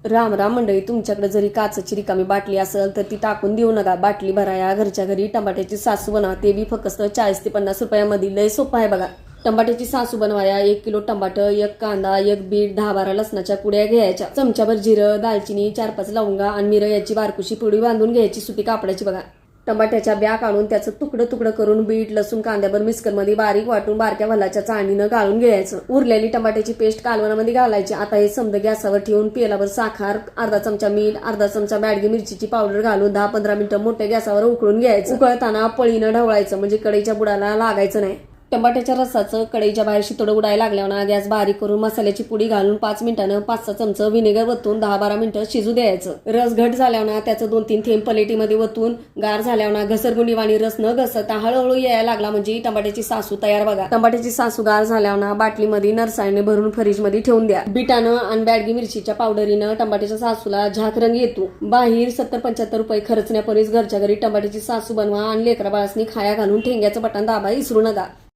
राम राम मंडळी, तुमच्याकडे जरी काचेची रिकामी बाटली असेल तर ती टाकून देऊ नका. बाटली भराया घरच्या घरी टमाट्याची सासू बनवा, ते बी फक्त 40 ते 50 रुपयामध्ये. लय सोपं आहे बघा. टमाट्याची सासू बनवाया 1 किलो टमाटर, 1 कांदा, 1 बीट, 10-12 लसणाच्या कुड्या घ्यायच्या, चमच्याभर जिरं, दालचिनी, 4-5 लवंगा आणि मिरं याची बारकुशी पुडी बांधून घ्यायची सुती कापडाची बघा. टमाट्याच्या ब्या काढून त्याचं तुकडं करून बीट, लसूण, कांद्याभर मिक्सरमध्ये बारीक वाटून बारक्या भलाच्या चाळणीनं गाळून घ्यायचं. उरलेली टमाट्याची पेस्ट कालवणामध्ये घालायची. आता हे समद गॅसावर ठेवून पेलावर साखर, अर्धा चमचा मीठ, अर्धा चमचा बॅडगी मिरचीची पावडर घालून 10-15 मिनिटं मोठ्या गॅसावर उकळून घ्यायचं. उकळताना पळीनं ढवळायचं म्हणजे कढईच्या बुडाला लागायचं नाही. टमाट्याच्या रसाचं कढईच्या बाहेर शितोडं उडायला लागल्यावर गॅस बारीक करून मसाल्याची पुडी घालून 5 मिनिटानं 5-6 चमचं व्हिनेगर वतून 10-12 मिनिटं शिजू द्यायचं. रस घट झाल्यावर त्याचं 2-3 थेंब प्लेटीमध्ये वतून गार झाल्यावर घसरगुंडी वाणी रस न घसरता हळूहळू यायला लागला म्हणजे टमाट्याची सासू तयार बघा. टमाट्याची सासू गार झाल्यावर बाटलीमध्ये नरसाळीने भरून फ्रीजमध्ये ठेवून द्या. बीटानं आणि बॅडगी मिरचीच्या पावडरीनं टमाट्याच्या सासूला झाक रंग येतो. बाहेर 70-75 रुपये खर्चण्यापूर्वीच घरच्या घरी टमाट्याची सासू बनवा आणि लेकरा बाळासनी खाया घालून ठेंग्याचं बटन दाबा विसरू नका.